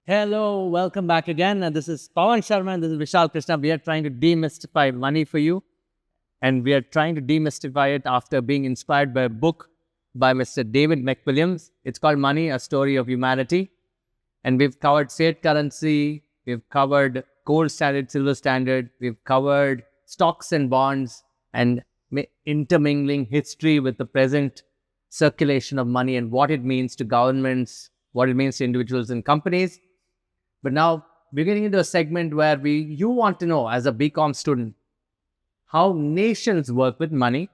Hello, welcome back again. This is Pavan Sharma and this is Vishal Krishna. We are trying to demystify money for you. And we are trying to demystify it after being inspired by a book by Mr. David McWilliams. It's called Money, A Story of Humanity. And we've covered fiat currency, we've covered gold standard, silver standard, we've covered stocks and bonds and intermingling history with the present circulation of money and what it means to governments, what it means to individuals and companies. But now we're getting into a segment where you want to know as a BCom student how nations work with money.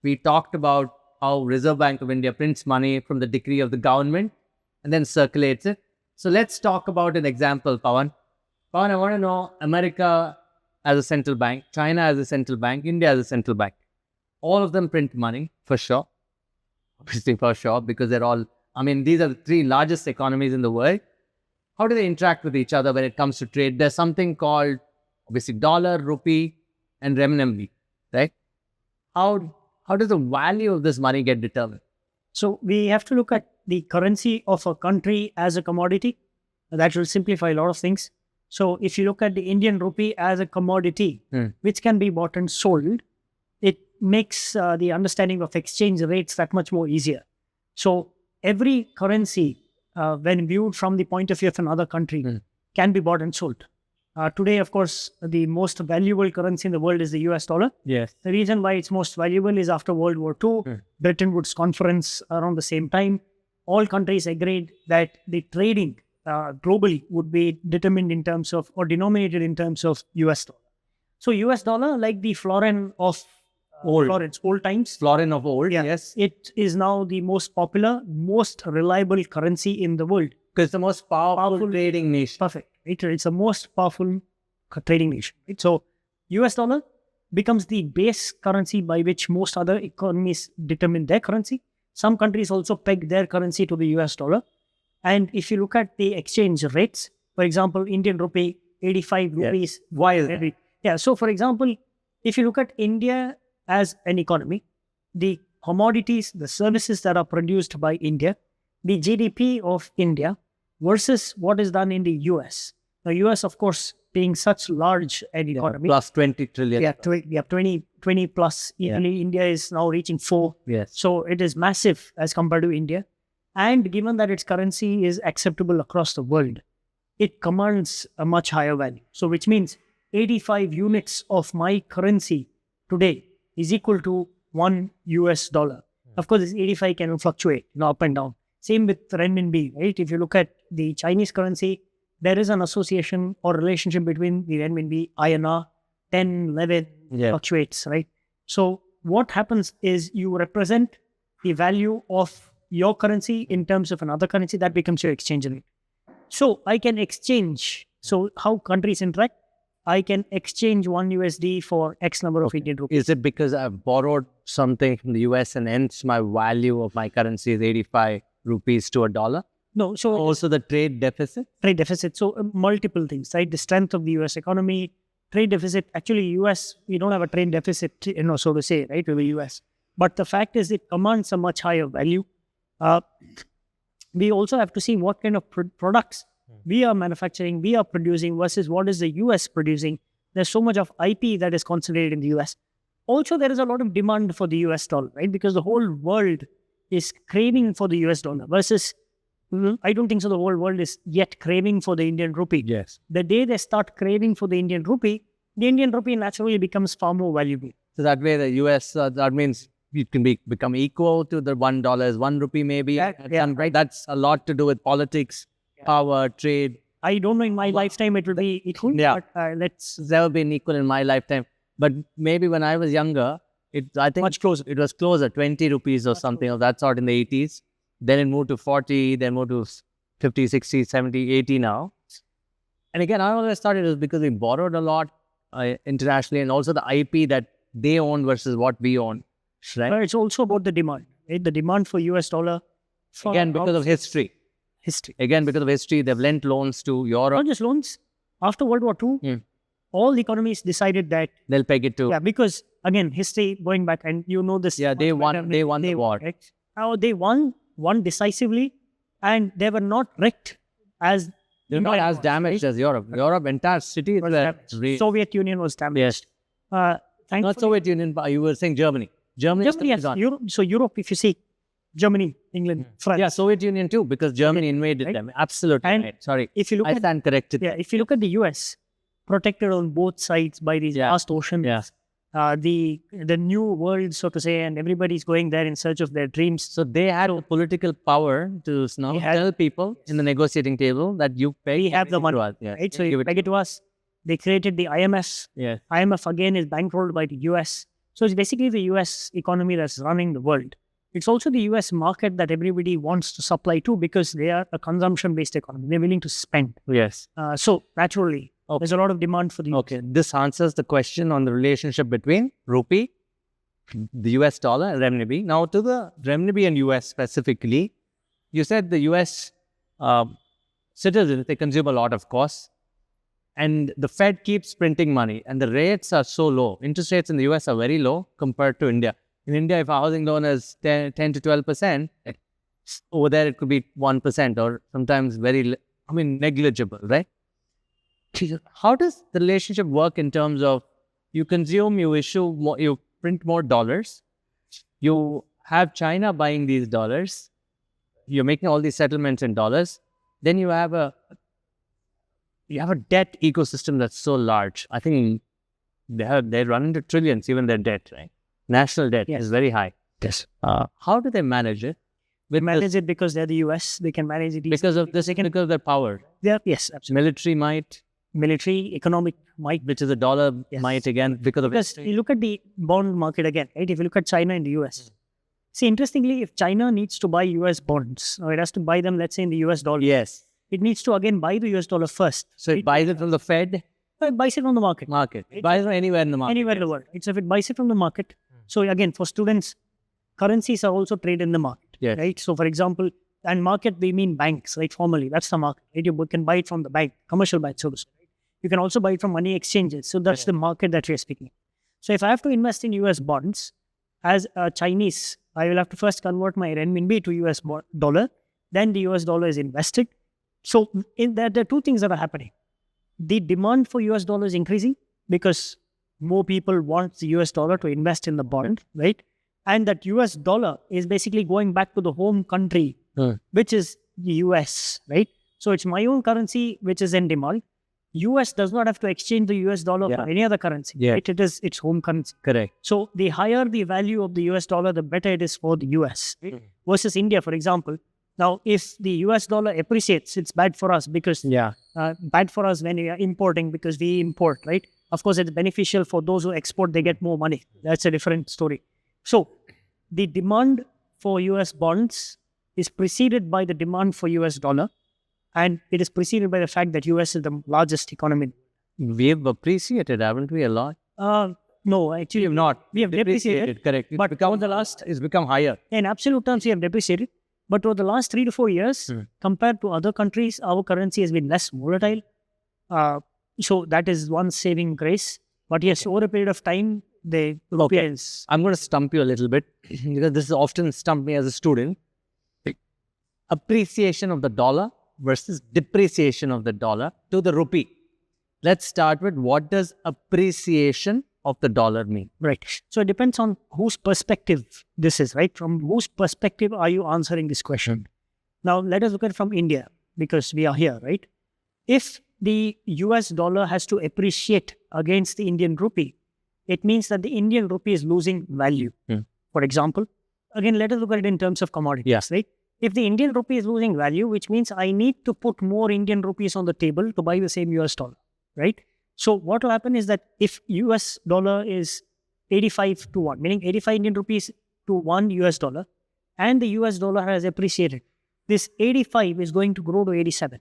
We talked about how Reserve Bank of India prints money from the decree of the government and then circulates it. So let's talk about an example, Pavan. Pavan, I want to know America as a central bank, China as a central bank, India as a central bank. All of them print money, for sure. Obviously, for sure, because they're all, these are the three largest economies in the world. How do they interact with each other when it comes to trade? There's something called, obviously, dollar, rupee, and renminbi, right? How does the value of this money get determined? So we have to look at the currency of a country as a commodity. That will simplify a lot of things. So if you look at the Indian rupee as a commodity, which can be bought and sold, it makes the understanding of exchange rates that much more easier. So every currency, when viewed from the point of view of another country, can be bought and sold. Today, of course, the most valuable currency in the world is the US dollar. Yes. The reason why it's most valuable is after World War II, Bretton Woods Conference around the same time, all countries agreed that the trading globally would be determined in terms of or denominated in terms of US dollar. So US dollar, like the florin of Florence, old times. Florin of old, yes. It is now the most popular, most reliable currency in the world. Because it's the most powerful trading nation. Perfect. It's the most powerful trading nation. Right? So US dollar becomes the base currency by which most other economies determine their currency. Some countries also peg their currency to the US dollar. And if you look at the exchange rates, for example, Indian rupee, 85 rupees. Why is that? Yeah. So for example, if you look at India as an economy, the commodities, the services that are produced by India, the GDP of India versus what is done in the US. The US, of course, being such large an economy. Plus 20 trillion. Yeah, 20 plus. India is now reaching 4. Yes. So it is massive as compared to India. And given that its currency is acceptable across the world, it commands a much higher value. So which means 85 units of my currency today is equal to $1 US. Of course, this 85 can fluctuate, up and down. Same with renminbi, right? If you look at the Chinese currency, there is an association or relationship between the renminbi, INR, 10, 11, fluctuates, right? So what happens is you represent the value of your currency in terms of another currency, that becomes your exchange rate. So I can exchange. So how countries interact? I can exchange $1 USD for X number of Indian rupees. Is it because I've borrowed something from the US and hence my value of my currency is 85 rupees to $1? No. So also the trade deficit? Trade deficit. So multiple things, right? The strength of the US economy, trade deficit. Actually, US, we don't have a trade deficit, so to say, right, with the US. But the fact is it commands a much higher value. We also have to see what kind of products we are manufacturing, we are producing versus what is the US producing. There's so much of IP that is concentrated in the US. Also, there is a lot of demand for the US dollar, right? Because the whole world is craving for the US dollar versus, I don't think so the whole world is yet craving for the Indian rupee. Yes. The day they start craving for the Indian rupee naturally becomes far more valuable. So that way the US, that means it can become equal to the $1 is 1 rupee maybe. Right. That's a lot to do with politics, power, trade. I don't know in my lifetime it will be equal. Yeah. But it's never been equal in my lifetime. But maybe when I was younger, I think much closer. It was closer, 20 rupees or something of that sort in the 80s. Then it moved to 40, then moved to 50, 60, 70, 80 now. And again, I always thought it was because we borrowed a lot internationally and also the IP that they own versus what we own. Right? But it's also about the demand. Right? The demand for US dollar Again, because of history. Again, because of history, they've lent loans to Europe. Not just loans. After World War II, all the economies decided that They'll peg it to. yeah, because again, history going back, and you know this. Yeah, they won. They won the war. Right? They won decisively, and they were not wrecked as. They're not as damaged as Europe. Europe, entire cities was were damaged. Soviet Union was damaged. Not Soviet Union, but you were saying Germany. Germany, yes. Europe, so Europe, if you see Germany, England, France. Yeah, Soviet Union too, because Germany invaded them. Absolutely And right. Sorry, if you look I stand corrected. Yeah, if you look at the US, protected on both sides by these vast oceans, the new world, so to say, and everybody's going there in search of their dreams. So they had the political power to now tell people in the negotiating table that you pay. We have the money, yeah. right? So you peg it to us. They created the IMF. Yeah. IMF again is bankrolled by the US. So it's basically the US economy that's running the world. It's also the US market that everybody wants to supply to because they are a consumption-based economy. They're willing to spend. Yes. So naturally, there's a lot of demand for the US. Okay. This answers the question on the relationship between rupee, the US dollar, and renminbi. Now to the renminbi and US specifically, you said the US citizens, they consume a lot, of course. And the Fed keeps printing money and the rates are so low. Interest rates in the US are very low compared to India. In India, if a housing loan is 10 to 12%, over there it could be 1% or sometimes negligible, right? How does the relationship work in terms of you consume, you issue more, you print more dollars, you have China buying these dollars, you're making all these settlements in dollars, then you have a debt ecosystem that's so large. I think they run into trillions, even their debt, right? National debt is very high. Yes. How do they manage it? They manage it because they're the US. They can manage it because of this, because of their power. Yes, absolutely. Military might. Military, economic might. Which is a dollar might again because of Because you look at the bond market again, right? If you look at China and the US. See, interestingly, if China needs to buy US bonds, or it has to buy them, let's say, in the US dollar. Yes. It needs to again buy the US dollar first. So it buys it from the Fed? It buys it from the market. It buys it from anywhere in the market. Anywhere in the world. So if it buys it from the market. So again, for students, currencies are also traded in the market. Yes. Right? So for example, and market, we mean banks, right? Formally, that's the market. Right? You can buy it from the bank, commercial bank, so to say. You can also buy it from money exchanges. So that's the market that we're speaking. So if I have to invest in US bonds, as a Chinese, I will have to first convert my renminbi to US dollar. Then the US dollar is invested. So there are two things that are happening. The demand for US dollar is increasing because more people want the US dollar to invest in the bond, right? And that US dollar is basically going back to the home country, which is the US, right? So it's my own currency, which is in demand. US does not have to exchange the US dollar for any other currency. Right? It is its home currency. Correct. So the higher the value of the US dollar, the better it is for the US. Right? Versus India, for example. Now, if the US dollar appreciates, it's bad for us because bad for us when we are importing because we import, right? Of course, it's beneficial for those who export, they get more money. That's a different story. So the demand for US bonds is preceded by the demand for US dollar. And it is preceded by the fact that US is the largest economy. We've appreciated, haven't we, a lot? No, actually, we have not. We have depreciated. Correct. But it's become higher. In absolute terms, we have depreciated. But over the last 3 to 4 years, compared to other countries, our currency has been less volatile. So that is one saving grace. But yes, over a period of time, the rupees. I'm going to stump you a little bit because this has often stumped me as a student. Appreciation of the dollar versus depreciation of the dollar to the rupee. Let's start with what does appreciation of the dollar mean? Right. So it depends on whose perspective this is, right? From whose perspective are you answering this question? Now, let us look at it from India because we are here, right? If the US dollar has to appreciate against the Indian rupee, it means that the Indian rupee is losing value. For example, again, let us look at it in terms of commodities, right? If the Indian rupee is losing value, which means I need to put more Indian rupees on the table to buy the same US dollar, right? So what will happen is that if US dollar is 85 to 1, meaning 85 Indian rupees to 1 US dollar, and the US dollar has appreciated, this 85 is going to grow to 87,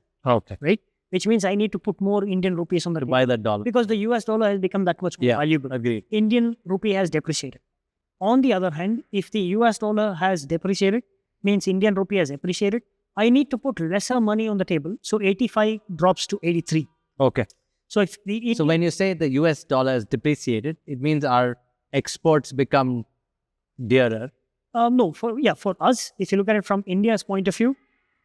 right? Which means I need to put more Indian rupees on the table. Buy that dollar. Because the US dollar has become that much more valuable. Agreed. Indian rupee has depreciated. On the other hand, if the US dollar has depreciated, means Indian rupee has appreciated. I need to put lesser money on the table. So 85 drops to 83. Okay. So if the So when you say the US dollar is depreciated, it means our exports become dearer. no, for us, if you look at it from India's point of view,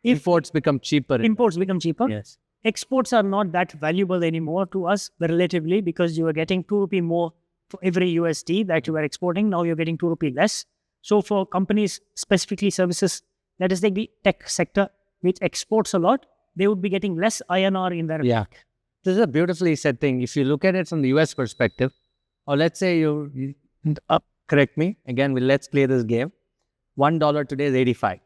if Imports become cheaper. imports become cheaper, Yes. exports are not that valuable anymore to us relatively, because you are getting 2 rupee more for every USD that you are exporting. Now you're getting 2 rupee less. So for companies, specifically services, let us take the tech sector, which exports a lot, they would be getting less INR in their Yeah. This is a beautifully said thing. If you look at it from the US perspective, or let's say correct me again, let's play this game. $1 today is 85.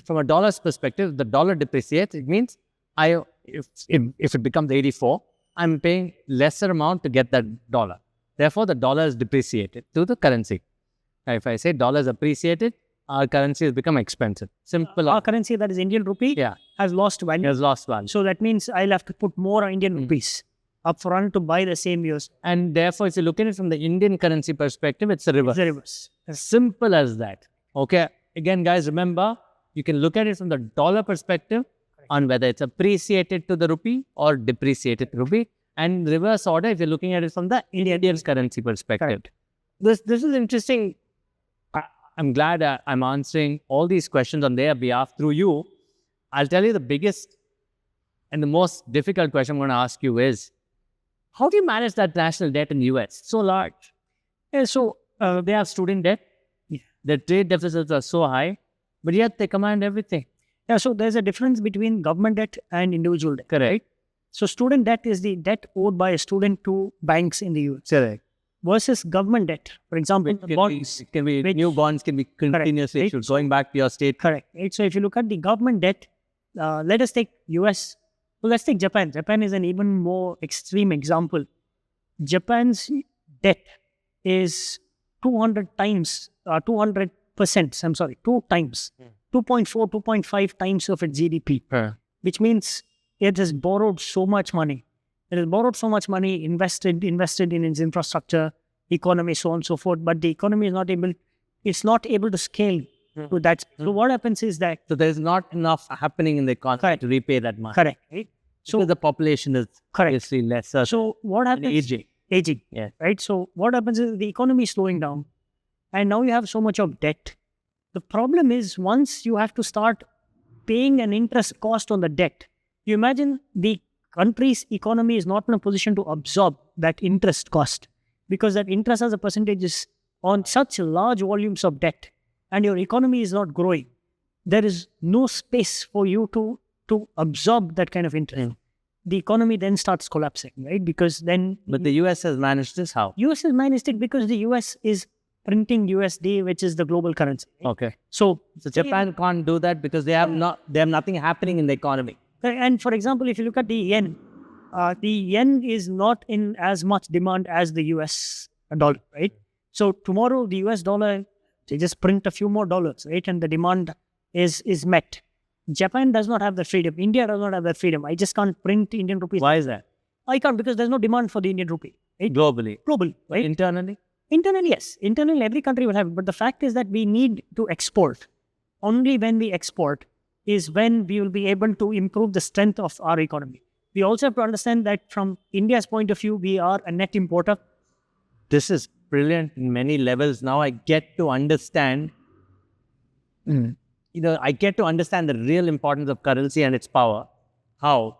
From a dollar's perspective, the dollar depreciates. It means if it becomes 84, I'm paying lesser amount to get that dollar. Therefore, the dollar is depreciated to the currency. Now, if I say dollar is appreciated, our currency has become expensive. Simple. Our currency, that is Indian rupee, has lost value. Has lost value. So that means I'll have to put more Indian rupees upfront to buy the same US. And therefore, if you look at it from the Indian currency perspective, it's a reverse. It's the reverse. As simple as that. Okay. Again, guys, remember, you can look at it from the dollar perspective on whether it's appreciated to the rupee or depreciated to rupee. And reverse order, if you're looking at it from the Indian currency perspective. This is interesting. I'm glad I'm answering all these questions on their behalf through you. I'll tell you the biggest and the most difficult question I'm going to ask you is, how do you manage that national debt in the US? So large. So they have student debt. Their trade deficits are so high, but yet they command everything. Yeah, so there's a difference between government debt and individual debt. Correct. Right? So student debt is the debt owed by a student to banks in the US. Correct. Versus government debt, for example, bonds. New bonds can be continuously Correct, issued, going back to your state. Correct. Right? So if you look at the government debt, let us take US. Well, let's take Japan. Japan is an even more extreme example. Japan's debt is 200 times, 200%, I'm sorry, 2 times, 2.4, 2.5 times of its GDP, which means it has borrowed so much money. It has borrowed so much money, invested in its infrastructure, economy, so on and so forth, but the economy is not able to scale to that. So what happens is that... So there's not enough happening in the economy to repay that money. Correct. Right? So the population is obviously lesser. So what happens? Aging. Yeah. Right? So what happens is the economy is slowing down, and now you have so much of debt. The problem is, once you have to start paying an interest cost on the debt, you imagine the country's economy is not in a position to absorb that interest cost, because that interest as a percentage is on such large volumes of debt, and your economy is not growing. There is no space for you to absorb that kind of interest. The economy then starts collapsing, right? Because then... But the US has managed this how? US has managed it because the US is printing USD, which is the global currency. Right? Okay. So Japan can't do that because they have nothing happening in the economy. And for example, if you look at the yen is not in as much demand as the US dollar, right? So tomorrow the US dollar, they just print a few more dollars, right? And the demand is met. Japan does not have the freedom. India does not have that freedom. I just can't print Indian rupees. Why is that? I can't, because there's no demand for the Indian rupee. Right? Globally, right? Internally? Internally, yes. Internally, every country will have it. But the fact is that we need to export. Only when we export is when we will be able to improve the strength of our economy. We also have to understand that from India's point of view, we are a net importer. This is brilliant in many levels. Now I get to understand, I get to understand the real importance of currency and its power. How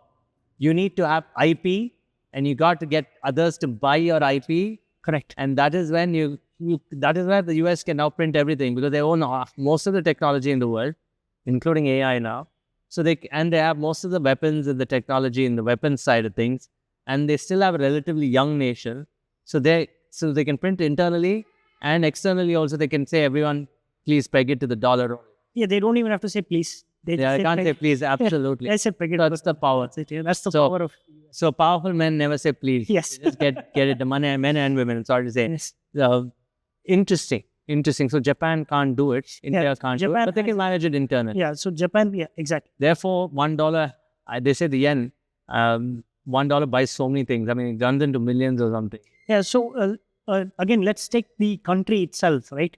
you need to have IP, and you got to get others to buy your IP. Correct. And that is when that is where the US can now print everything, because they own most of the technology in the world, including AI now. So they have most of the weapons and the technology in the weapons side of things, and they still have a relatively young nation. So they can print internally and externally also. They can say, everyone, please peg it to the dollar. Yeah, they don't even have to say please. They can't say please. Absolutely. They say peg it. That's the power. That's the power of... So powerful men never say please. Yes. They just get it. The money, men and women. Sorry to say. Yes. Interesting. So Japan can't do it. India can't do it, but they can manage it internally. Yeah. So Japan, exactly. Therefore, $1, they say the yen, $1 buys so many things. I mean, it runs into millions or something. Yeah. So again, let's take the country itself, right?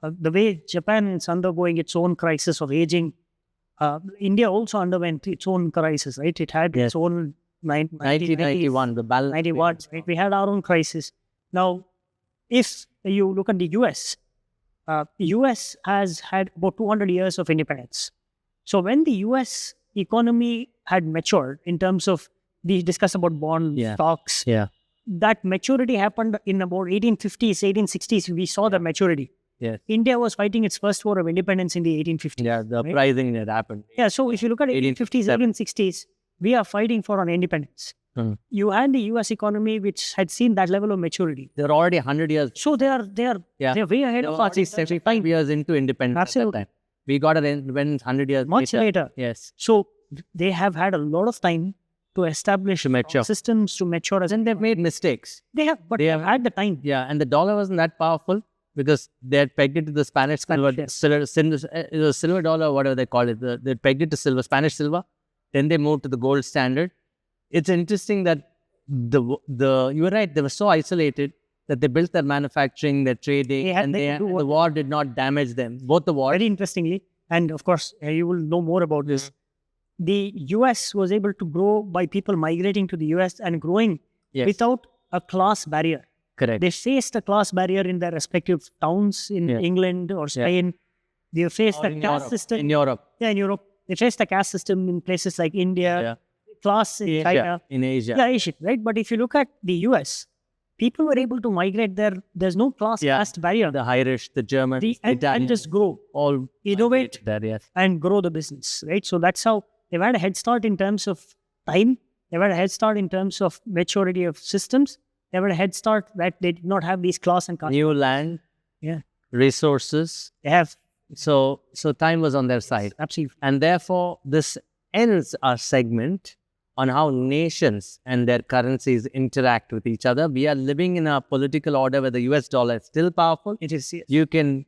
the way Japan is undergoing its own crisis of aging, India also underwent its own crisis, right? It had its own 1991, the balance. 91, right? We had our own crisis. Now, if you look at the US, US has had about 200 years of independence. So when the US economy had matured in terms of, we discussed about bonds, stocks, that maturity happened in about 1850s, 1860s. We saw the maturity. Yes. India was fighting its first war of independence in the 1850s. Yeah, the uprising that happened. Yeah, so if you look at 1850s, 1860s, we are fighting for our independence. You had the US economy, which had seen that level of maturity. They're already 100 years. So they are way ahead of us. 75 years into independence. Absolutely. At that time. We got it when 100 years much later. Yes. So they have had a lot of time to establish systems to mature. And they've made mistakes. They have, but they have had the time. Yeah, and the dollar wasn't that powerful because they had pegged it to the Spanish silver dollar, whatever they call it. They pegged it to silver, Spanish silver. Then they moved to the gold standard. It's interesting that you were right, they were so isolated that they built their manufacturing, their trading, and the war did not damage them. Both the wars. Very interestingly, and of course, you will know more about this. The US was able to grow by people migrating to the US and growing without a class barrier. Correct. They faced a class barrier in their respective towns in England or Spain. They faced the caste system. In Europe. Yeah, in Europe. They faced the caste system in places like India, class in China. In Asia. Yeah, Asia, right? But if you look at the US, people were able to migrate there. There's no caste barrier. The Irish, the Germans, and just grow. All innovate there, and grow the business, right? So that's how they've had a head start in terms of time. They've had a head start in terms of maturity of systems. They've had a head start that they did not have these class and caste. New land, resources. They have. So time was on their side. Absolutely. And therefore, this ends our segment on how nations and their currencies interact with each other. We are living in a political order where the US dollar is still powerful. It is. Yes. You can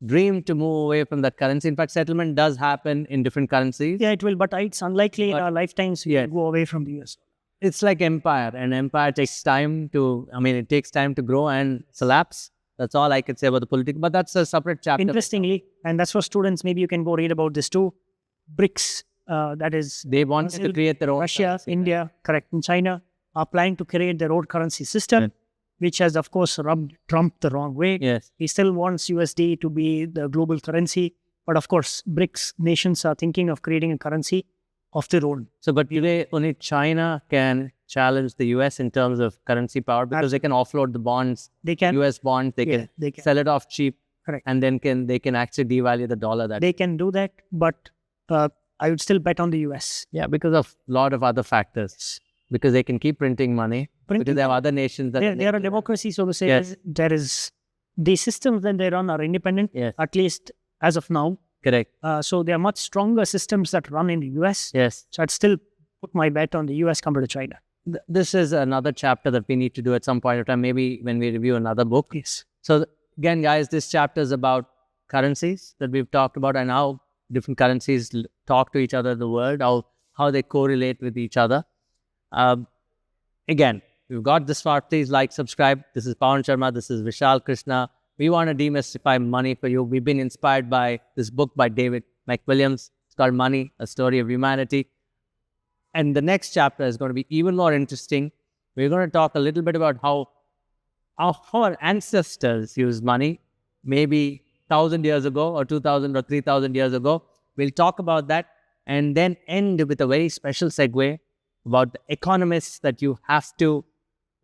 dream to move away from that currency. In fact, settlement does happen in different currencies. Yeah, it will, but it's unlikely in our lifetimes we go away from the US. It's like empire. An empire takes time to, it takes time to grow and collapse. That's all I could say about the political, but that's a separate chapter. Interestingly, and that's for students, maybe you can go read about this too. BRICS, that is... They want to create their own... Russia, India, correct, and China are planning to create their own currency system, which has, of course, rubbed Trump the wrong way. Yes. He still wants USD to be the global currency. But of course, BRICS nations are thinking of creating a currency of their own. So, but today, only China can challenge the US in terms of currency power because they can offload the bonds, they can, US bonds, they can sell it off cheap. Correct. And then they can actually devalue the dollar. They can do that, but I would still bet on the US. Yeah, because of a lot of other factors. Because they can keep printing money. Because they have other nations that... They are a democracy, so to say. There is... The systems that they run are independent, at least as of now. Correct. So there are much stronger systems that run in the US. Yes. So I'd still put my bet on the US compared to China. This is another chapter that we need to do at some point of time, maybe when we review another book. Yes. So again, guys, this chapter is about currencies that we've talked about and how different currencies talk to each other in the world, how they correlate with each other. Again, if you've got this far, please like, subscribe. This is Pavan Sharma. This is Vishal Krishna. We want to demystify money for you. We've been inspired by this book by David McWilliams. It's called Money, A Story of Humanity. And the next chapter is going to be even more interesting. We're going to talk a little bit about how our ancestors used money, maybe 1,000 years ago or 2,000 or 3,000 years ago. We'll talk about that and then end with a very special segue about the economists that you have to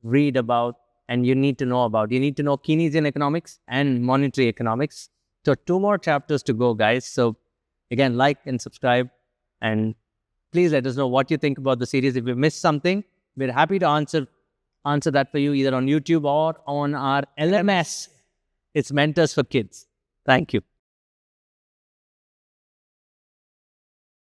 read about and you need to know about. You need to know Keynesian economics and monetary economics. So 2 more chapters to go, guys. So again, like and subscribe and please let us know what you think about the series. If we missed something, we're happy to answer that for you either on YouTube or on our LMS. It's Mentors for Kids. Thank you.